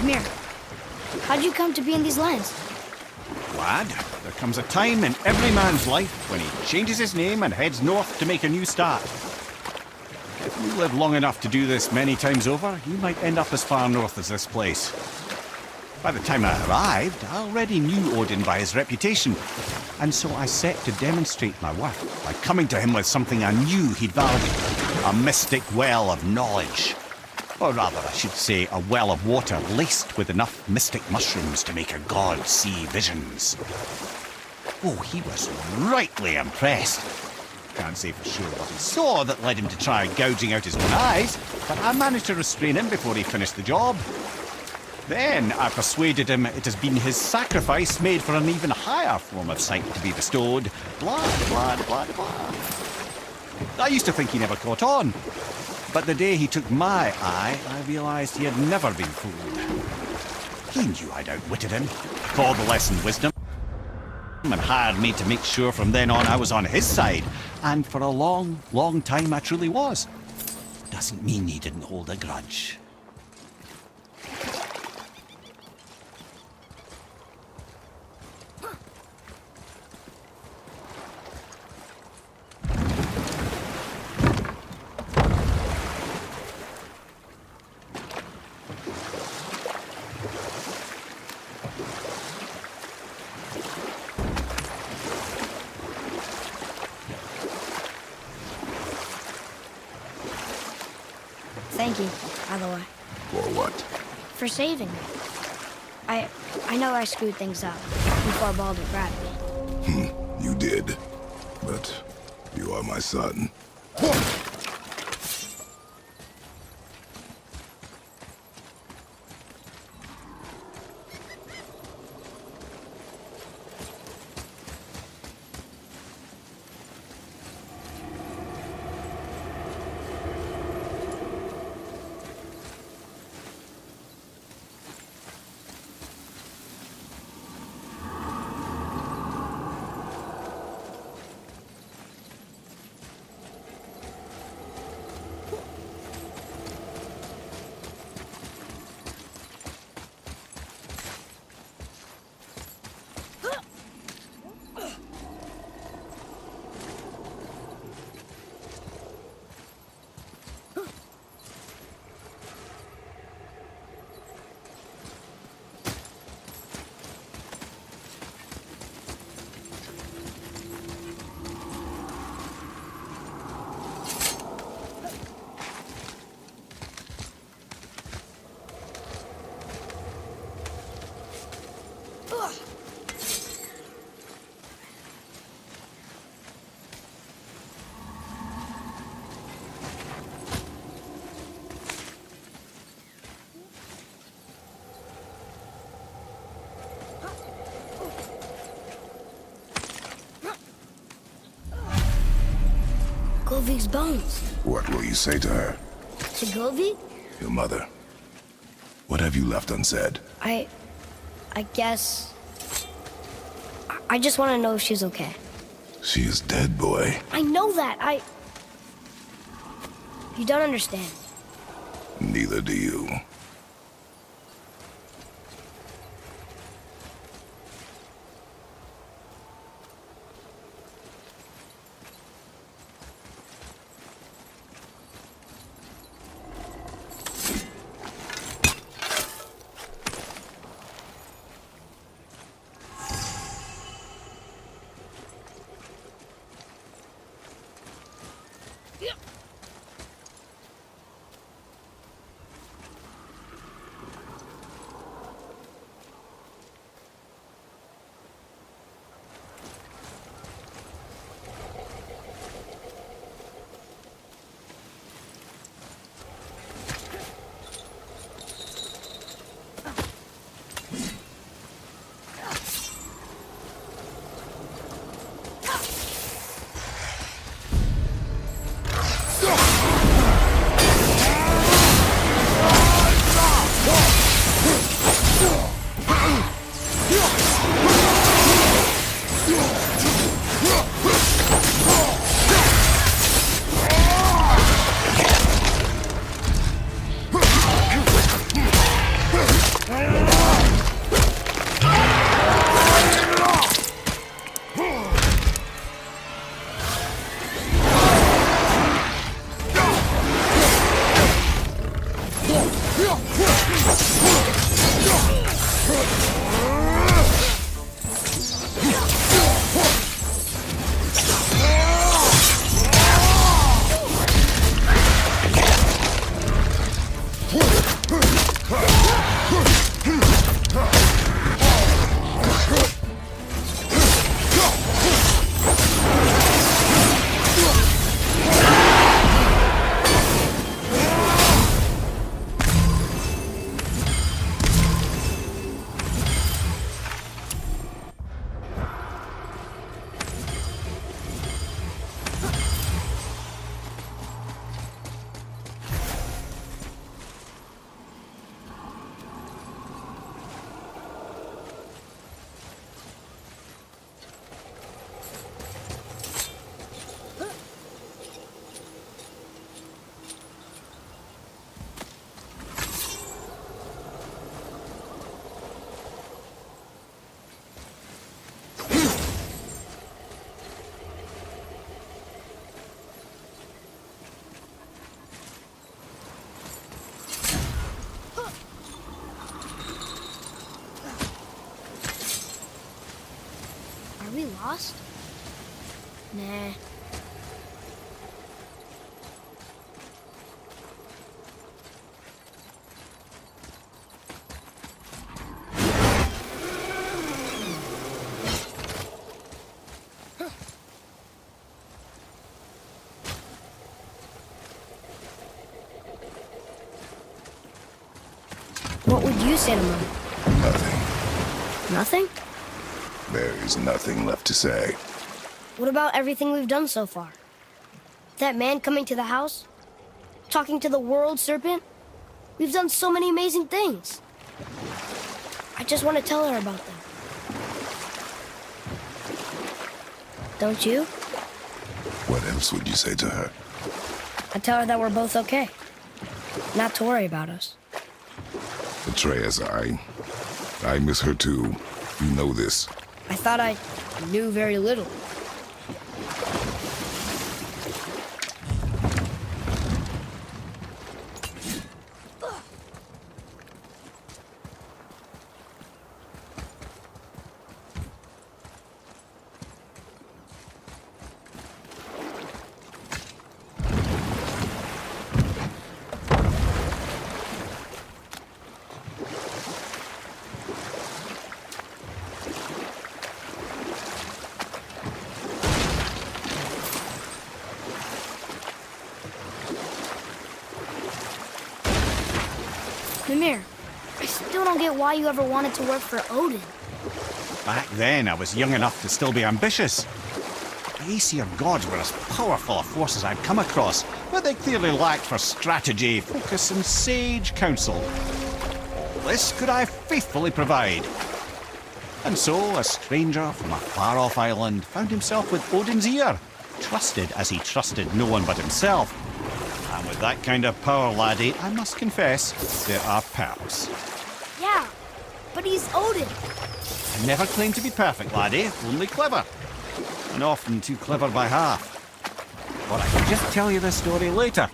Come here. How'd you come to be in these lands? Lad, there comes a time in every man's life when he changes his name and heads north to make a new start. If you live long enough to do this many times over, you might end up as far north as this place. By the time I arrived, I already knew Odin by his reputation, and so I set to demonstrate my worth by coming to him with something I knew he'd value, a mystic well of knowledge. Or rather, I should say, a well of water laced with enough mystic mushrooms to make a god see visions. Oh, he was rightly impressed. Can't say for sure what he saw that led him to try gouging out his own eyes, but I managed to restrain him before he finished the job. Then I persuaded him it has been his sacrifice made for an even higher form of sight to be bestowed. Blah, blah, blah, blah. I used to think he never caught on. But the day he took my eye, I realised he had never been fooled. He knew I'd outwitted him, called the lesson wisdom, and hired me to make sure from then on I was on his side. And for a long, long time I truly was. Doesn't mean he didn't hold a grudge. Thank you, by the way. For what? For saving me. I know I screwed things up before Baldur grabbed me. You did. But you are my son. Govig's bones. What will you say to her? To Govig? Your mother. What have you left unsaid? I guess... I just want to know if she's okay. She is dead, boy. I know that, You don't understand. Neither do you. lost? Nah. What would you say to Mom? Nothing. Nothing? There is nothing left to say. What about everything we've done so far? That man coming to the house? Talking to the world serpent? We've done so many amazing things. I just want to tell her about them. Don't you? What else would you say to her? I tell her that we're both okay. Not to worry about us. Atreus, I miss her too. You know this. I thought I knew very little. Mimir, I still don't get why you ever wanted to work for Odin. Back then, I was young enough to still be ambitious. The Aesir gods were as powerful a force as I'd come across, but they clearly lacked for strategy, focus, and sage counsel. All this could I faithfully provide. And so, a stranger from a far-off island found himself with Odin's ear, trusted as he trusted no one but himself. And with that kind of power, laddie, I must confess, there are perks. Yeah, but he's Odin. I never claimed to be perfect, laddie, only clever. And often too clever by half. But I can just tell you this story later.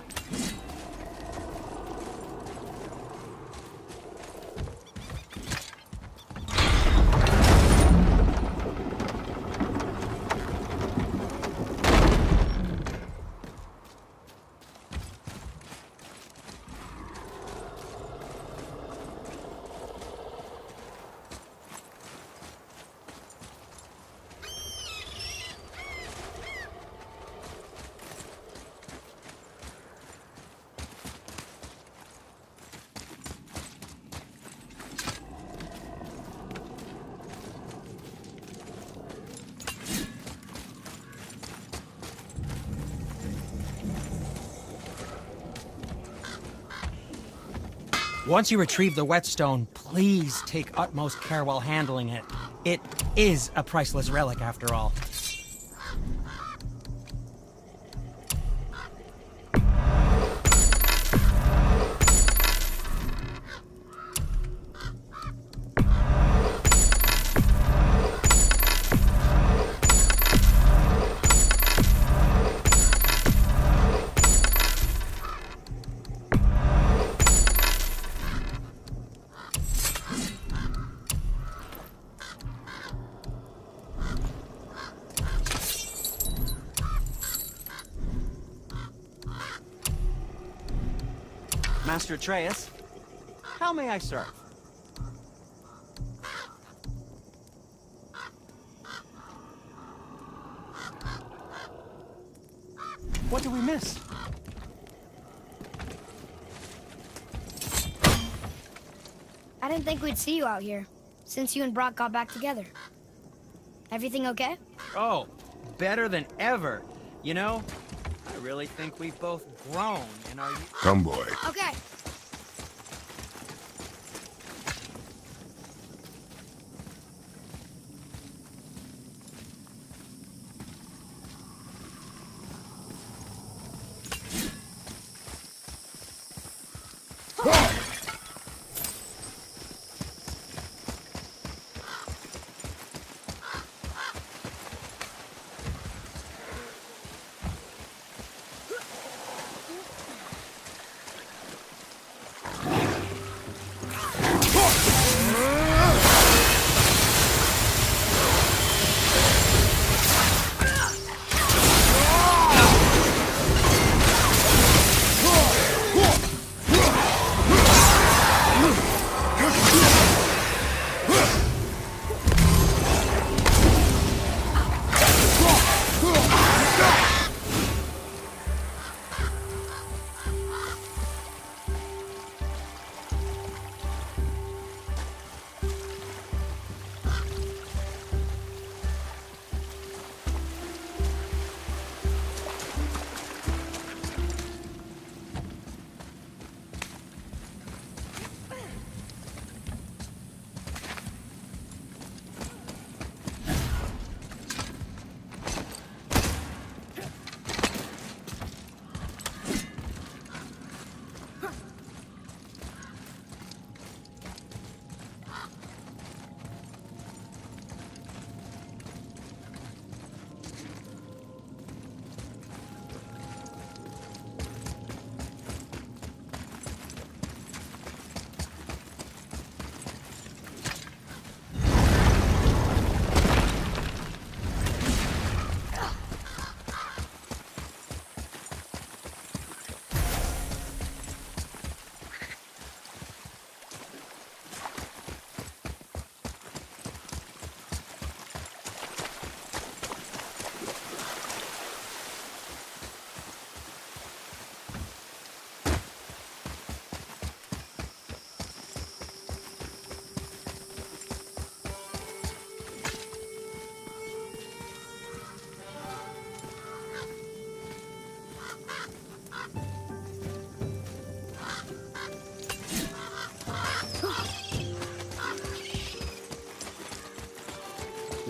Once you retrieve the whetstone, please take utmost care while handling it. It is a priceless relic, after all. Master Atreus, how may I serve? What do we miss? I didn't think we'd see you out here, since you and Brock got back together. Everything okay? Oh, better than ever. You know, I really think we've both grown in our... Come, boy. Okay.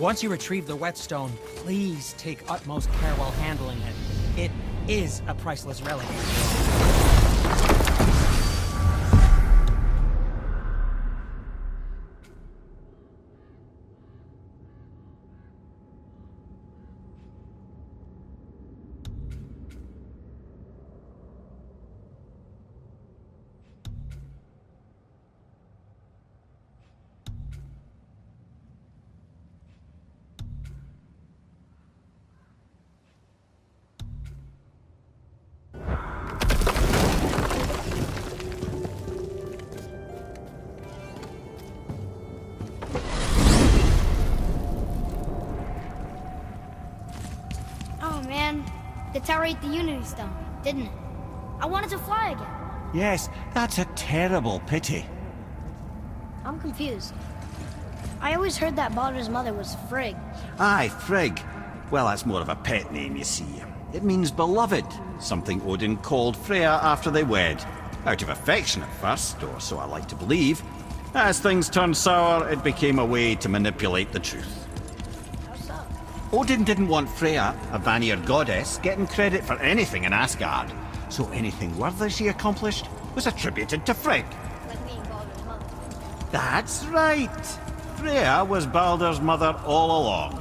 Once you retrieve the whetstone, please take utmost care while handling it. It is a priceless relic. Oh man, the tower ate the Unity Stone, didn't it? I wanted to fly again. Yes, that's a terrible pity. I'm confused. I always heard that Baldur's mother was Frigg. Aye, Frigg. Well, that's more of a pet name, you see. It means beloved, something Odin called Freya after they wed. Out of affection at first, or so I like to believe. As things turned sour, it became a way to manipulate the truth. How so? Odin didn't want Freya, a Vanir goddess, getting credit for anything in Asgard. So anything worthy she accomplished was attributed to Frigg. Like being Baldur's mother. That's right. Freya was Baldur's mother all along.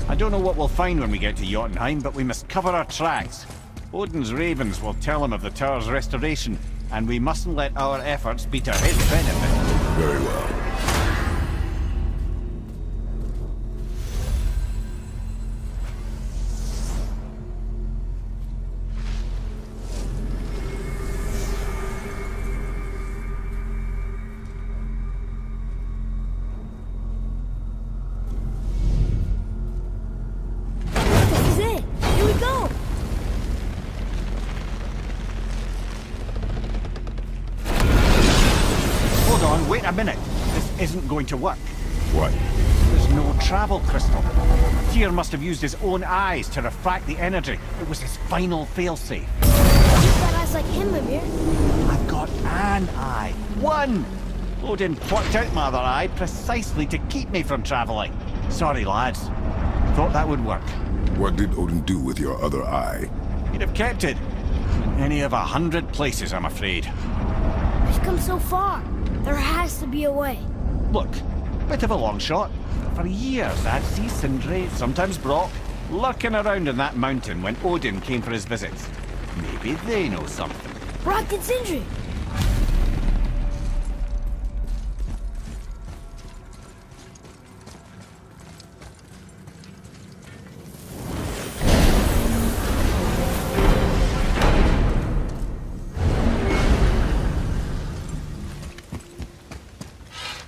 I don't know what we'll find when we get to Jotunheim, but we must cover our tracks. Odin's ravens will tell him of the tower's restoration, and we mustn't let our efforts be to his benefit. Very well. This is it! Here we go! Hold on, wait a minute. This isn't going to work. What? There's no travel crystal. Tyr must have used his own eyes to refract the energy. It was his final failsafe. You've got eyes like him, Mimir. I've got an eye. One! Odin plucked out my other eye precisely to keep me from traveling. Sorry, lads. Thought that would work. What did Odin do with your other eye? He'd have kept it. In any of 100 places, I'm afraid. We've come so far. There has to be a way. Look, bit of a long shot. For years, I'd see Sindri, sometimes Brock, lurking around in that mountain when Odin came for his visits. Maybe they know something. Brock and Sindri!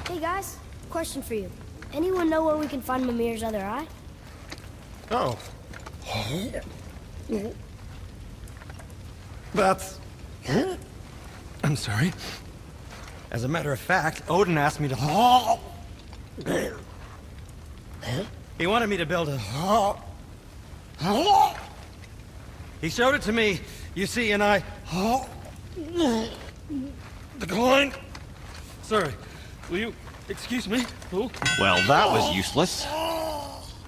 Hey guys, question for you. Anyone know where we can find Mimir's other eye? Oh. That's... I'm sorry. As a matter of fact, Odin asked me to... He wanted me to build a... He showed it to me, you see, and I... Declined. Sorry. Will you excuse me? Oh. Well, that was useless.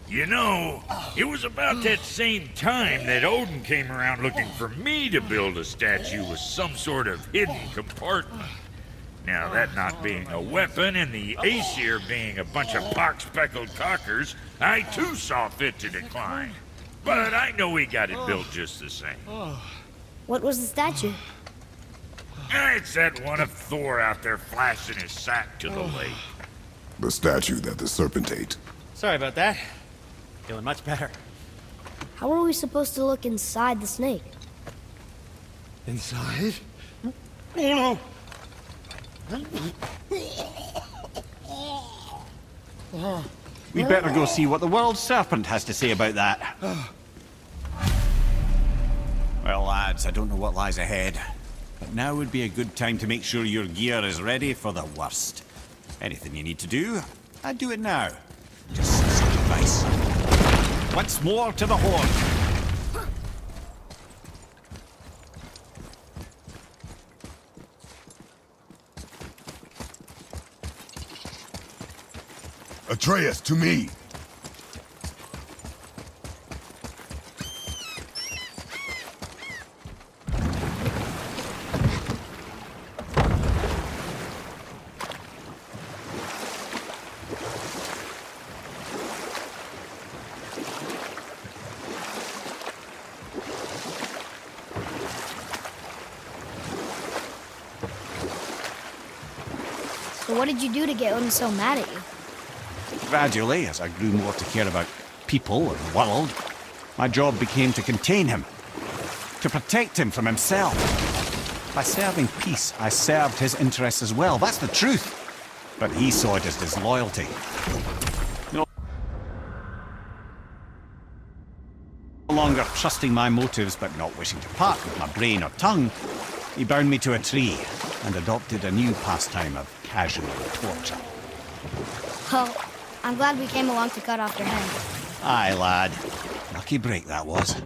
You know, it was about that same time that Odin came around looking for me to build a statue with some sort of hidden compartment. Now, that not being a weapon and the Aesir being a bunch of pock-speckled cockers, I too saw fit to decline. But I know he got it built just the same. What was the statue? It's that one of Thor out there flashing his sack to the lake. The statue that the serpent ate. Sorry about that. Feeling much better. How are we supposed to look inside the snake? Inside? Oh no! We better go see what the world serpent has to say about that. Well, lads, I don't know what lies ahead. But now would be a good time to make sure your gear is ready for the worst. Anything you need to do, I'd do it now. Just some advice. Once more to the Horde. Atreus, to me! So what did you do to get Odin so mad at you? Gradually, as I grew more to care about people and world, my job became to contain him, to protect him from himself. By serving peace, I served his interests as well. That's the truth. But he saw it as disloyalty. No longer trusting my motives, but not wishing to part with my brain or tongue, he bound me to a tree and adopted a new pastime of casual torture. Well, I'm glad we came along to cut off your head. Aye, lad. Lucky break that was.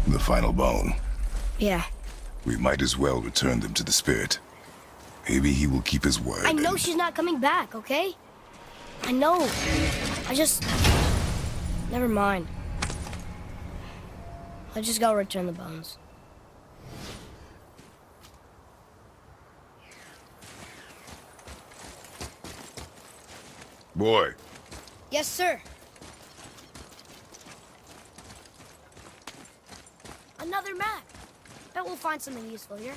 The final bone. Yeah. We might as well return them to the spirit. Maybe he will keep his word. I know and- she's not coming back, okay? I know. I just... Never mind. I'll just go return the bones. Boy, Yes, sir. Another map. Bet we'll find something useful here.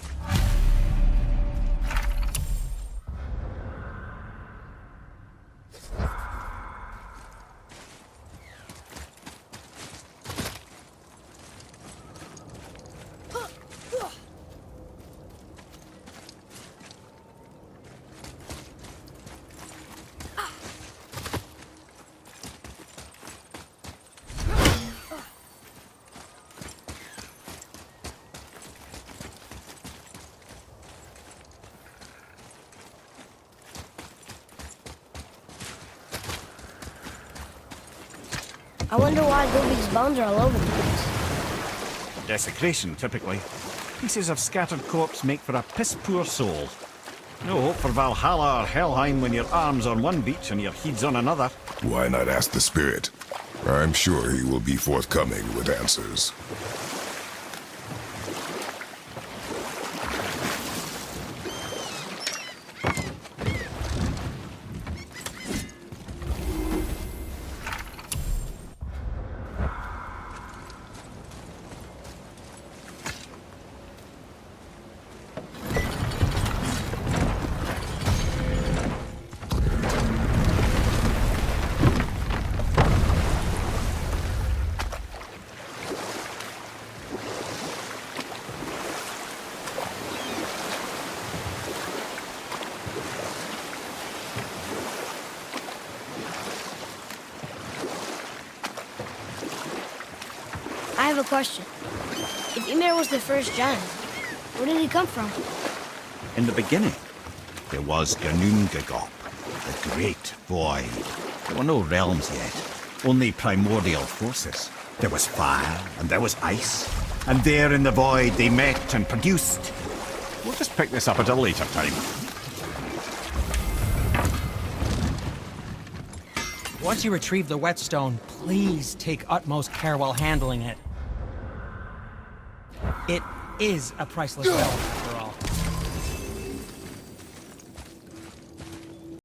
I wonder why Gobi's bones are all over the place. Desecration, typically. Pieces of scattered corpse make for a piss-poor soul. No hope for Valhalla or Helheim when your arm's on one beach and your head's on another. Why not ask the spirit? I'm sure he will be forthcoming with answers. I have a question. If Ymir was the first giant, where did he come from? In the beginning, there was Ginnungagop, the Great Void. There were no realms yet, only primordial forces. There was fire, and there was ice. And there in the void they met and produced. We'll just pick this up at a later time. Once you retrieve the whetstone, please take utmost care while handling it. It is a priceless relic.